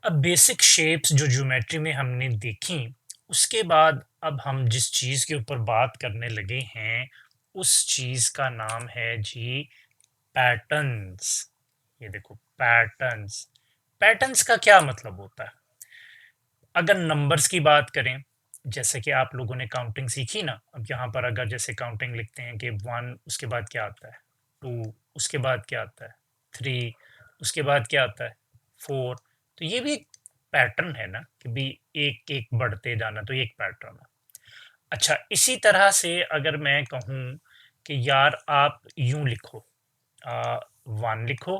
अब basic shapes जो geometry में हमने देखी, उसके बाद अब हम जिस चीज़ के ऊपर बात करने लगे हैं, उस चीज़ का नाम है जी पैटर्न्स। ये देखो पैटर्न्स। पैटर्न्स का क्या मतलब होता है? अगर नंबर्स की बात करें, जैसे कि आप लोगों ने काउंटिंग सीखी ना, अब यहाँ पर अगर जैसे काउंटिंग लिखते हैं कि 1 उसके बाद क्या आता है? 2 उसके बाद क्या आता है? 3 उसके बाद क्या आता है? 4। तो ये भी एक पैटर्न है ना कि भी एक-एक बढ़ते जाना, तो ये एक पैटर्न है। अच्छा, इसी तरह से अगर मैं कहूँ कि यार आप यूँ लिखो, 1 लिखो,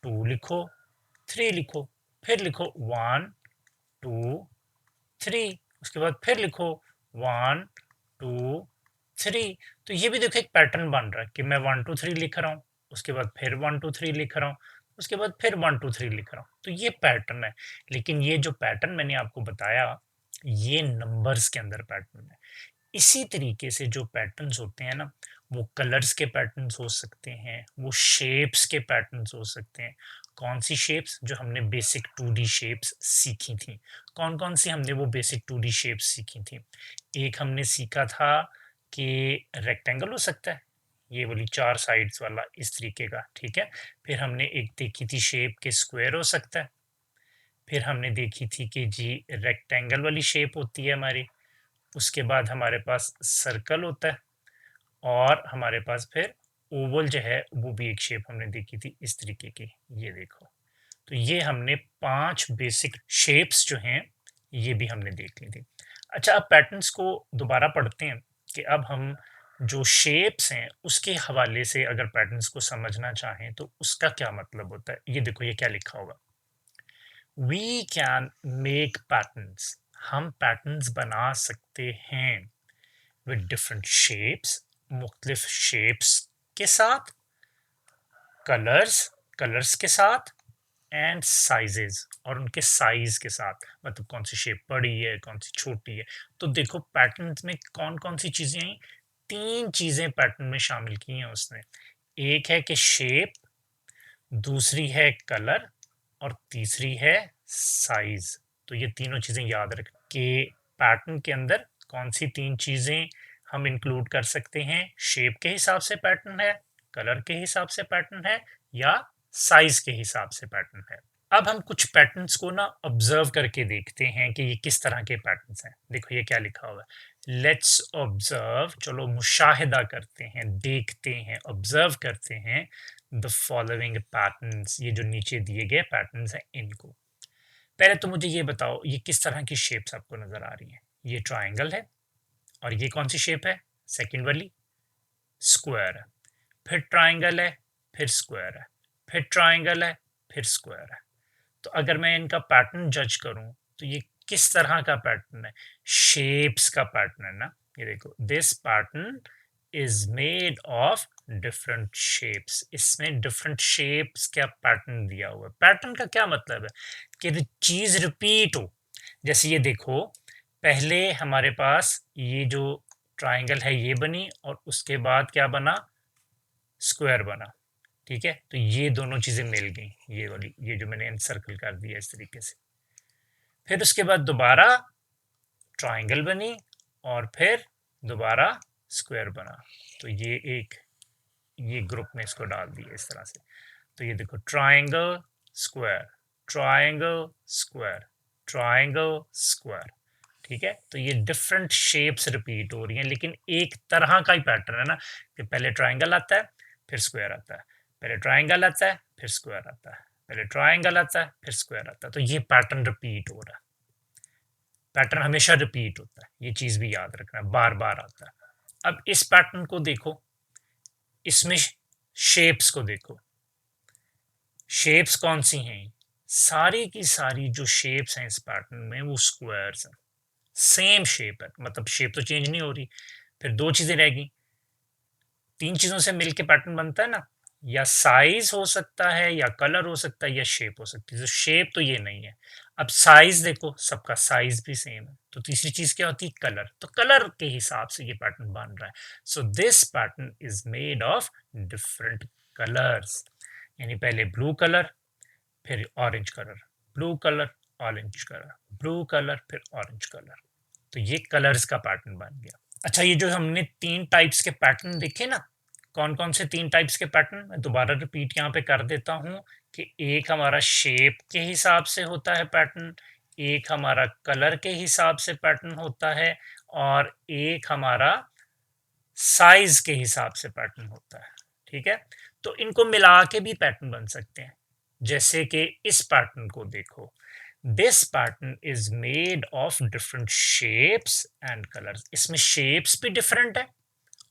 2 लिखो, 3 लिखो, फिर लिखो 1 2 3, उसके बाद फिर लिखो 1 2 3। तो ये भी देखो एक पैटर्न बन रहा है कि मैं 1 2 3 लिख रहा हूँ, उसके बाद फिर 1 2 3 लिख रहा हूँ, उसके बाद फिर 1 2 3 लिख रहा हूँ, तो ये पैटर्न है। लेकिन ये जो पैटर्न मैंने आपको बताया, ये नंबर्स के अंदर पैटर्न है। इसी तरीके से जो पैटर्न्स होते हैं ना, वो कलर्स के पैटर्न्स हो सकते हैं, वो शेप्स के पैटर्न्स हो सकते हैं। कौन सी शेप्स? जो हमने बेसिक 2D शेप्स सीखी थी। कौन कौन सी हमने वो बेसिक 2D शेप्स सीखी थी? एक हमने सीखा था कि रेक्टेंगल हो सकता है, ये वाली 4 साइड्स वाला इस तरीके का, ठीक है। फिर हमने एक देखी थी शेप के स्क्वायर हो सकता है। फिर हमने देखी थी कि जी रेक्टेंगल वाली शेप होती है हमारी। उसके बाद हमारे पास सर्कल होता है, और हमारे पास फिर ओवल जो है वो भी एक शेप हमने देखी थी इस तरीके की। ये देखो, तो ये हमने 5 बेसिक शेप्स जो हैं, ये भी हमने देख ली थी। अच्छा, अब पैटर्न्स को दोबारा पढ़ते हैं कि अब हम जो शेप्स हैं उसके हवाले से अगर पैटर्न्स को समझना चाहें तो उसका क्या मतलब होता है। ये देखो, ये क्या लिखा होगा, वी कैन मेक पैटर्न्स। हम पैटर्न्स बना सकते हैं विद डिफरेंट शेप्स, मुख्तलिफ शेप्स के साथ, कलर्स कलर्स के साथ, एंड साइजेस और उनके साइज के साथ, मतलब कौन सी शेप बड़ी है कौन सी छोटी है। तो देखो पैटर्न्स में कौन कौन सी चीजें आई, 3 चीजें पैटर्न में शामिल की हैं उसने। एक है कि शेप, दूसरी है कलर, और तीसरी है साइज। तो ये तीनों चीजें याद रख के पैटर्न के अंदर कौन सी 3 चीजें हम इंक्लूड कर सकते हैं। शेप के हिसाब से पैटर्न है, कलर के हिसाब से पैटर्न है, या साइज के हिसाब से पैटर्न है। अब हम कुछ पैटर्न्स को ना ऑब्जर्व करके देखते हैं कि ये किस तरह के पैटर्न्स हैं। देखो ये क्या लिखा हुआ है, लेट्स ऑब्जर्व, चलो मुशाहिदा करते हैं, देखते हैं, ऑब्जर्व करते हैं द फॉलोइंग पैटर्न्स। ये जो नीचे दिए गए पैटर्न्स हैं इनको। पहले तो मुझे ये बताओ, ये किस तरह की शेप्स आपको नजर आ रही हैं। ये ट्राइंगल है, और ये कौन सी शेप है, सेकंड वाली, स्क्वायर है। फिर ट्राइंगल है, फिर स्क्वायर है, फिर ट्राइंगल है, फिर स्क्वायर है। तो अगर मैं इनका पैटर्न जज करूं, तो ये किस तरह का पैटर्न है, शेप्स का पैटर्न है ना। ये देखो, this pattern is made of different shapes. इसमें डिफरेंट शेप्स का पैटर्न दिया हुआ है। पैटर्न का क्या मतलब है कि चीज रिपीट हो। जैसे ये देखो, पहले हमारे पास ये जो ट्राइंगल है ये बनी, और उसके बाद क्या बना, स्क्वायर बना, ठीक है। तो ये दोनों चीजें मिल गई, ये वाली, ये जो मैंने सर्कल कर दिया इस तरीके से। फिर उसके बाद दोबारा ट्राइंगल बनी, और फिर दोबारा स्क्वायर बना। तो ये एक, ये ग्रुप में इसको डाल दिया इस तरह से। तो ये देखो, triangle square, triangle square, triangle square, ठीक है। तो ये डिफरेंट शेप्स रिपीट हो रही हैं, लेकिन एक तरह का ही पैटर्न है ना, कि पहले ट्राइंगल आता है, फिर स्क्वायर आता है, पहले ट्राइंगल आता है, फिर स्क्वायर आता है, पहले ट्राइंगल आता है, फिर स्क्वायर आता है। तो ये पैटर्न रिपीट हो रहा है, पैटर्न हमेशा रिपीट होता है, ये चीज भी याद रखना, बार बार आता है। अब इस पैटर्न को देखो, इसमें शेप्स को देखो, शेप्स कौन सी हैं, सारी की सारी जो शेप्स हैं इस पैटर्न में वो स्क्वायर्स हैं। सेम शेप है, मतलब शेप तो चेंज नहीं हो रही। फिर 2 चीजें रह गई, 3 चीजों से मिलके पैटर्न बनता है ना, या साइज हो सकता है, या कलर हो सकता है, या शेप हो सकती है। तो शेप तो ये नहीं है। अब साइज देखो, सबका साइज भी सेम है। तो तीसरी चीज क्या होती है, कलर। तो कलर के हिसाब से ये पैटर्न बन रहा है। So this pattern is made of different colours. यानी पहले ब्लू कलर, फिर orange colour, blue colour, orange colour, blue colour, फिर ऑरेंज कलर। तो ये कलर्स का पैटर्न बन गया। अच्छा, ये जो हमने 3 टाइप्स के पैटर्न देखे ना, कौन कौन से 3 टाइप्स के पैटर्न, मैं दोबारा रिपीट यहाँ पे कर देता हूँ कि एक हमारा शेप के हिसाब से होता है पैटर्न, एक हमारा कलर के हिसाब से पैटर्न होता है, और एक हमारा साइज के हिसाब से पैटर्न होता है। ठीक है, तो इनको मिला के भी पैटर्न बन सकते हैं। जैसे कि इस पैटर्न को देखो, this pattern is made of different shapes and colours. इसमें शेप्स भी डिफरेंट है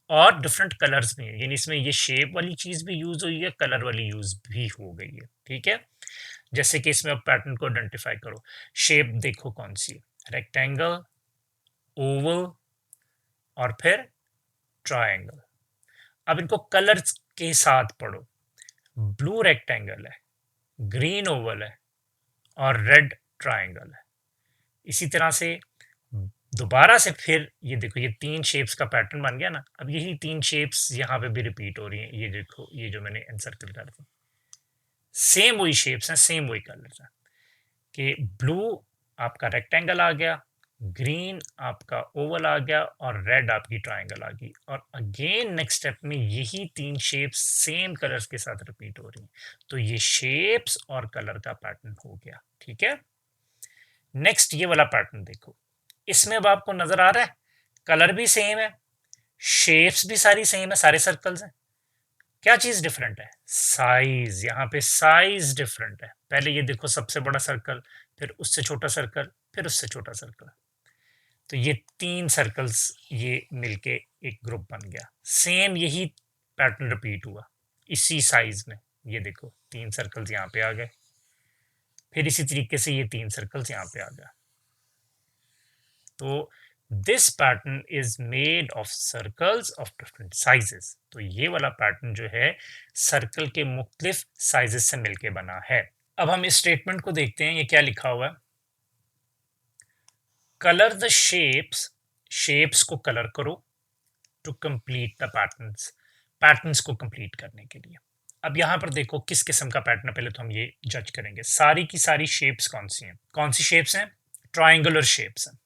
और डिफरेंट कलर्स भी हैं, यानी इसमें ये शेप वाली चीज भी यूज हुई है, कलर वाली यूज भी हो गई है। ठीक है, जैसे कि इसमें अब पैटर्न को आइडेंटिफाई करो। शेप देखो कौन सी है, रेक्टेंगल, ओवल और फिर ट्रायंगल। अब इनको कलर्स के साथ पढ़ो। ब्लू रेक्टेंगल है, ग्रीन ओवल है और रेड ट्रायंगल है। इसी तरह से दोबारा से फिर ये देखो, ये 3 शेप्स का पैटर्न बन गया ना। अब यही 3 शेप्स यहाँ पे भी रिपीट हो रही हैं। ये देखो, ये जो मैंने एनसर्कल कर दी, सेम वही शेप्स हैं, सेम वही कलर्स हैं। कि ब्लू आपका रेक्टेंगल आ गया, ग्रीन आपका ओवल आ गया और रेड आपकी ट्रायंगल आ गई। और अगेन नेक्स्ट स्टेप में यही 3 शेप्स सेम कलर्स के साथ रिपीट हो रही हैं। तो ये शेप्स और कलर का पैटर्न हो गया। ठीक है, नेक्स्ट ये वाला पैटर्न देखो। इसमें अब आपको नजर आ रहा है कलर भी सेम है, शेप्स भी सारी सेम है, सारे सर्कल्स हैं। क्या चीज डिफरेंट है? साइज। यहाँ पे साइज डिफरेंट है। पहले ये देखो, सबसे बड़ा सर्कल, फिर उससे छोटा सर्कल, फिर उससे छोटा सर्कल। तो ये 3 सर्कल्स ये मिलके एक ग्रुप बन गया। सेम यही पैटर्न रिपीट हुआ इसी साइज में। ये देखो 3 सर्कल्स यहाँ पे आ गए, फिर इसी तरीके से ये 3 सर्कल्स यहाँ पे आ गए। तो this pattern is made of circles of different sizes. तो ये वाला पैटर्न जो है सर्कल के मुख्तलिफ साइजेस से मिलके बना है। अब हम इस स्टेटमेंट को देखते हैं, ये क्या लिखा हुआ है। कलर द शेप्स, शेप्स को कलर करो to complete the patterns, patterns को कंप्लीट करने के लिए। अब यहां पर देखो किस किस्म का पैटर्न है, पहले तो हम ये जज करेंगे सारी की सारी शेप्स कौन सी हैं। कौन सी शेप्स हैं? ट्रायंगुलर शेप्स हैं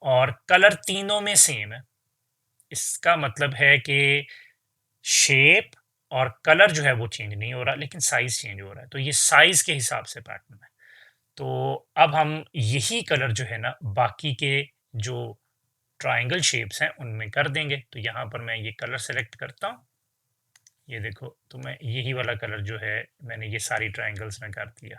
और कलर तीनों में सेम है। इसका मतलब है कि शेप और कलर जो है वो चेंज नहीं हो रहा, लेकिन साइज चेंज हो रहा है। तो ये साइज के हिसाब से पैटर्न है। तो अब हम यही कलर जो है ना बाकी के जो ट्रायंगल शेप्स हैं उनमें कर देंगे। तो यहाँ पर मैं ये कलर सेलेक्ट करता हूँ, ये देखो, तो मैं यही वाला कलर जो है मैंने ये सारी ट्रायंगल्स में कर दिया।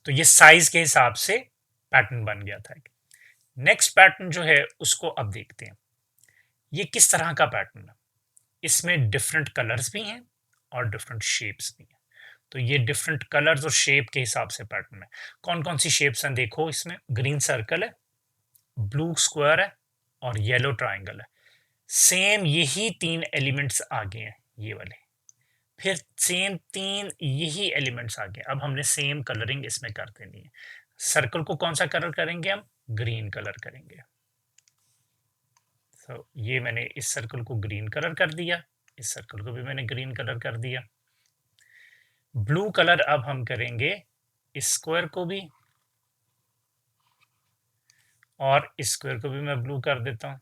तो ये साइज के हिसाब से पैटर्न बन गया था। नेक्स्ट पैटर्न जो है उसको अब देखते हैं। ये किस तरह का पैटर्न है? इसमें डिफरेंट कलर्स भी हैं और डिफरेंट शेप्स भी हैं। तो ये डिफरेंट कलर्स और शेप के हिसाब से पैटर्न है। कौन कौन सी शेप्स हैं देखो, इसमें ग्रीन सर्कल है, ब्लू स्क्वायर है और येलो ट्राइंगल है। सेम यही 3 एलिमेंट्स आ गए हैं ये वाले, फिर सेम 3 यही एलिमेंट्स आ गए। अब हमने सेम कलरिंग इसमें कर देनी है। सर्कल को कौन सा कलर करेंगे हम? ग्रीन कलर करेंगे। तो ये मैंने इस सर्कल को ग्रीन कलर कर दिया, इस सर्कल को भी मैंने ग्रीन कलर कर दिया। ब्लू कलर अब हम करेंगे इस स्क्वायर को भी, और इस स्क्वायर को भी मैं ब्लू कर देता हूं।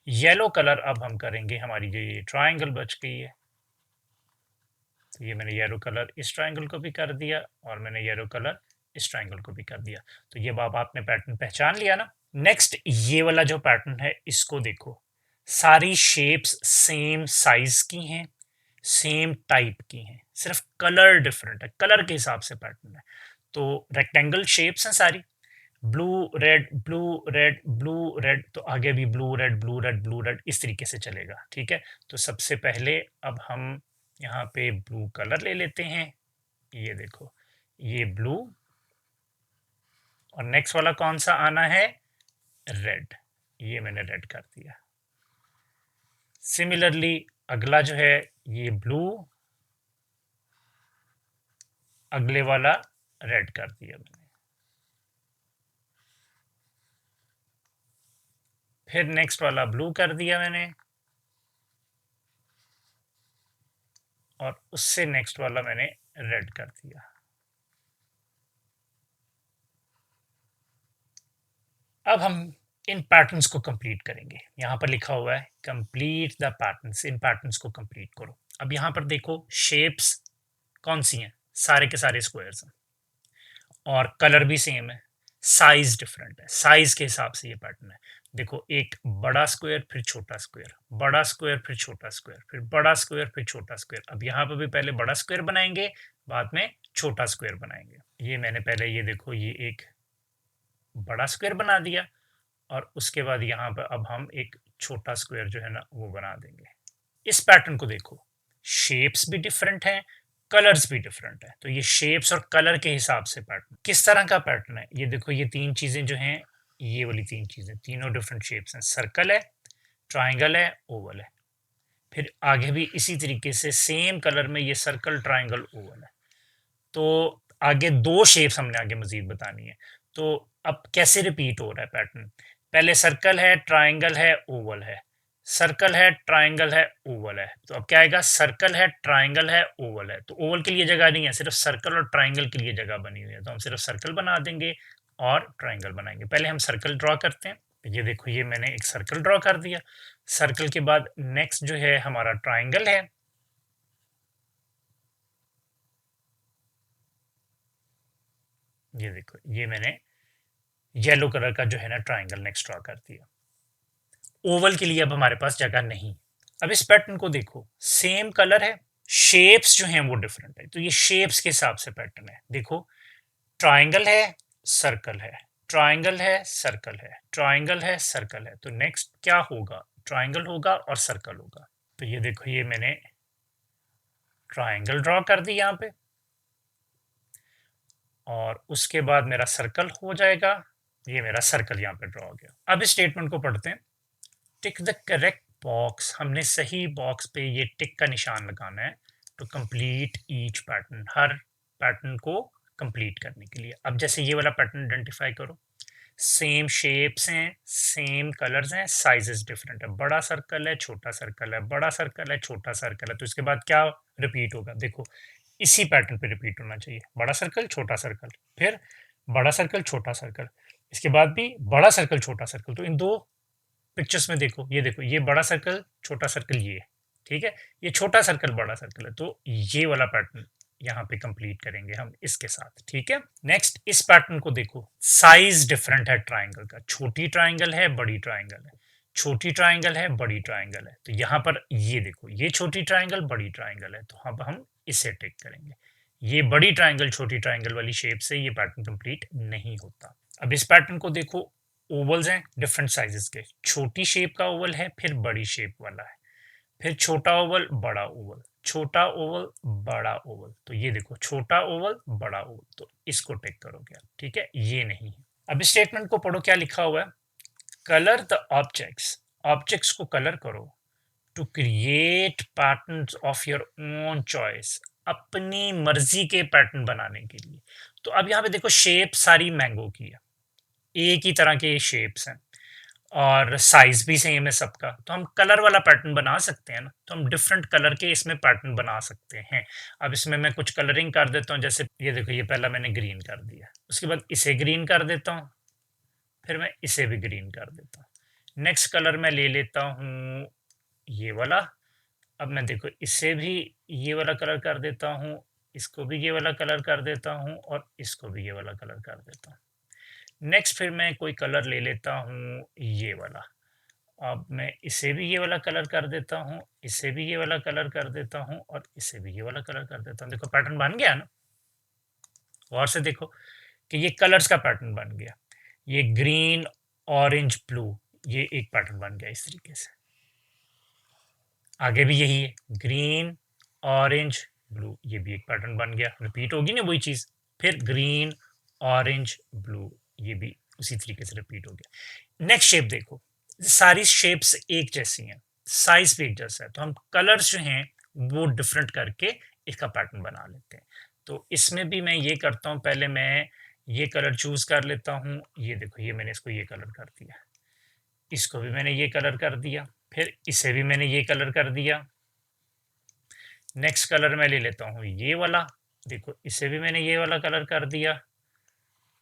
येलो कलर अब हम करेंगे हमारी जो ये ट्रायंगल बच गई है, तो ये मैंने येलो कलर इस ट्रायंगल को भी कर दिया और मैंने येलो कलर इस ट्रायंगल को भी कर दिया। तो ये बाब आपने पैटर्न पहचान लिया ना। नेक्स्ट ये वाला जो पैटर्न है इसको देखो, सारी शेप्स सेम साइज की हैं, सेम टाइप की हैं, सिर्फ कलर डिफरेंट है, कलर के हिसाब से पैटर्न है। तो रेक्टेंगल शेप्स हैं सारी, blue red blue red blue red, तो आगे भी blue red blue red blue red इस तरीके से चलेगा। ठीक है, तो सबसे पहले अब हम यहाँ पे ब्लू कलर ले लेते हैं। ये देखो, ये ब्लू, और नेक्स्ट वाला कौन सा आना है? रेड। ये मैंने रेड कर दिया। सिमिलरली अगला जो है ये ब्लू, अगले वाला रेड कर दिया मैंने। फिर नेक्स्ट वाला ब्लू कर दिया मैंने, और उससे नेक्स्ट वाला मैंने रेड कर दिया। अब हम इन पैटर्न्स को कंप्लीट करेंगे। यहाँ पर लिखा हुआ है complete the patterns, in patterns को कंप्लीट करो। अब यहाँ पर देखो शेप्स कौन सी हैं, सारे के सारे स्क्वायर्स हैं, और कलर भी सेम है, साइज डिफरेंट है, साइज के हिसाब से ये पैटर्न है। देखो एक बड़ा स्क्वायर फिर छोटा स्क्वायर, बड़ा स्क्वायर फिर छोटा स्क्वायर, फिर बड़ा स्क्वायर फिर छोटा स्क्वायर। अब यहाँ पर भी पहले बड़ा स्क्वायर बनाएंगे, बाद में छोटा स्क्वायर बनाएंगे। ये मैंने पहले, ये देखो ये एक बड़ा स्क्वायर बना दिया, और उसके बाद यहाँ पर अब हम एक छोटा स्क्वायर जो है ना वो बना देंगे। इस पैटर्न को देखो, शेप्स भी डिफरेंट हैं, कलर्स भी डिफरेंट है, तो ये शेप्स और कलर के हिसाब से पैटर्न किस तरह का पैटर्न है। ये देखो ये तीन चीजें जो हैं, ये वाली तीन चीजें, तीनों डिफरेंट शेप्स हैं, सर्कल है, ट्राइंगल है, ओवल है। फिर आगे भी इसी तरीके से सेम कलर में ये सर्कल, ट्राइंगल, ओवल है। तो आगे दो शेप्स हमने आगे मजीद बतानी है। तो अब कैसे रिपीट हो रहा है पैटर्न, पहले सर्कल है, ट्राइंगल है, ओवल है, सर्कल है, ट्राइंगल है, ओवल है। तो अब क्या आएगा, सर्कल है, ट्राइंगल है, ओवल है। तो ओवल के लिए जगह नहीं है, सिर्फ सर्कल और ट्राइंगल के लिए जगह बनी हुई है, तो हम सिर्फ सर्कल बना देंगे और ट्राइंगल बनाएंगे। पहले हम सर्कल ड्रॉ करते हैं। ये देखो ये मैंने एक सर्कल ड्रॉ कर दिया। सर्कल के बाद नेक्स्ट जो है हमारा ट्राइंगल है। ये देखो ये मैंने येलो कलर का जो है ना ट्राइंगल नेक्स्ट ड्रॉ कर दिया। ओवल के लिए अब हमारे पास जगह नहीं। अब इस पैटर्न को देखो, सेम कलर है, शेप्स जो हैं वो डिफरेंट है, तो ये शेप्स के हिसाब से पैटर्न है। देखो ट्राइंगल है, सर्कल है, ट्राइंगल है, सर्कल है, ट्राइंगल है, सर्कल है। तो नेक्स्ट क्या होगा, ट्राइंगल होगा और सर्कल होगा। तो ये देखो ये मैंने ट्राइंगल ड्रॉ कर दी यहाँ पे, और उसके बाद मेरा सर्कल हो जाएगा। ये मेरा सर्कल यहाँ पे ड्रॉ हो गया। अब इस स्टेटमेंट को पढ़ते हैं। टिक द करेक्ट बॉक्स, हमने सही बॉक्स पे ये टिक का निशान लगाना है टू कंप्लीट ईच पैटर्न, हर पैटर्न को कंप्लीट करने के लिए। अब जैसे ये वाला पैटर्न आइडेंटिफाई करो, सेम शेप्स हैं, सेम कलर्स हैं, साइजेस डिफरेंट है, बड़ा सर्कल है, छोटा सर्कल है, बड़ा सर्कल है, छोटा सर्कल है। तो इसके बाद क्या रिपीट होगा, देखो इसी पैटर्न पे रिपीट होना चाहिए, बड़ा सर्कल, छोटा सर्कल, फिर बड़ा सर्कल, छोटा सर्कल, इसके बाद भी बड़ा सर्कल, छोटा सर्कल। तो इन दो पिक्चर्स में देखो, ये देखो ये बड़ा सर्कल, छोटा सर्कल, ये ठीक है, ये छोटा सर्कल, बड़ा सर्कल है। तो ये वाला पैटर्न यहाँ पे कंप्लीट करेंगे हम इसके साथ, ठीक है। नेक्स्ट इस पैटर्न को देखो, साइज डिफरेंट है ट्राइंगल का, छोटी ट्राइंगल है, बड़ी ट्राइंगल है, छोटी ट्राइंगल है, बड़ी ट्राइंगल है। तो यहाँ पर ये देखो, ये छोटी ट्राइंगल, बड़ी ट्राइंगल है, तो अब हम इसे टिक करेंगे। ये बड़ी ट्राइंगल छोटी ट्राइंगल वाली शेप से ये पैटर्न कंप्लीट नहीं होता। अब इस पैटर्न को देखो, ओवल्स हैं डिफरेंट साइजेस के, छोटी शेप का ओवल है, फिर बड़ी शेप वाला है, फिर छोटा ओवल, बड़ा ओवल, छोटा ओवल, बड़ा ओवल। तो ये देखो छोटा ओवल, बड़ा ओवल, तो इसको टिक करोगे आप, ठीक है, ये नहीं है। अब इस स्टेटमेंट को पढ़ो, क्या लिखा हुआ है, कलर द ऑब्जेक्ट्स, ऑब्जेक्ट्स को कलर करो to create patterns of your own choice, अपनी मर्जी के पैटर्न बनाने के लिए। तो अब यहाँ पे देखो शेप सारी मैंगो की है, एक ही तरह के शेप्स हैं, और साइज भी सेम है सबका, तो हम कलर वाला पैटर्न बना सकते हैं ना, तो हम डिफरेंट कलर के इसमें पैटर्न बना सकते हैं। अब इसमें मैं कुछ कलरिंग कर देता हूँ, जैसे ये देखो ये पहला मैंने ग्रीन कर दिया, उसके बाद इसे ग्रीन कर देता हूँ, फिर मैं इसे भी ग्रीन कर देता हूँ। नेक्स्ट कलर मैं ले लेता हूँ ये वाला, अब मैं देखो इसे भी ये वाला कलर कर देता हूँ, इसको भी ये वाला कलर कर देता हूँ, और इसको भी ये वाला कलर कर देता हूँ। नेक्स्ट फिर मैं कोई कलर ले लेता हूँ ये वाला, अब मैं इसे भी ये वाला कलर कर देता हूँ, इसे भी ये वाला कलर कर देता हूँ, और इसे भी ये वाला कलर कर देता हूँ। देखो पैटर्न बन गया ना, और से देखो कि ये कलर्स का पैटर्न बन गया, ये ग्रीन, ऑरेंज, ब्लू, ये एक पैटर्न बन गया इस तरीके से। आगे भी यही है, ग्रीन, ऑरेंज, ब्लू, ये भी एक पैटर्न बन गया, रिपीट होगी ना वही चीज। फिर ग्रीन, ऑरेंज, ब्लू, ये भी उसी तरीके से रिपीट हो गया। नेक्स्ट शेप देखो, सारी शेप्स एक जैसी हैं, साइज भी एक जैसा है, तो हम कलर्स जो हैं वो डिफरेंट करके इसका पैटर्न बना लेते हैं। तो इसमें भी मैं ये करता हूँ, पहले मैं ये कलर चूज़ कर लेता हूँ, ये देखो ये मैंने इसको ये कलर कर दिया, इसको भी मैंने ये कलर कर दिया, फिर इसे भी मैंने ये कलर कर दिया। नेक्स्ट कलर मैं ले लेता हूँ ये वाला, देखो इसे भी मैंने ये वाला कलर कर दिया,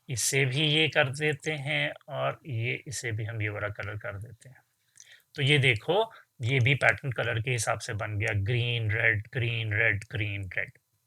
इसे भी ये कर देते हैं और ये इसे भी हम ये वाला कलर कर देते हैं। तो ये देखो ये भी पैटर्न कलर के हिसाब से बन गया, green red green red green red.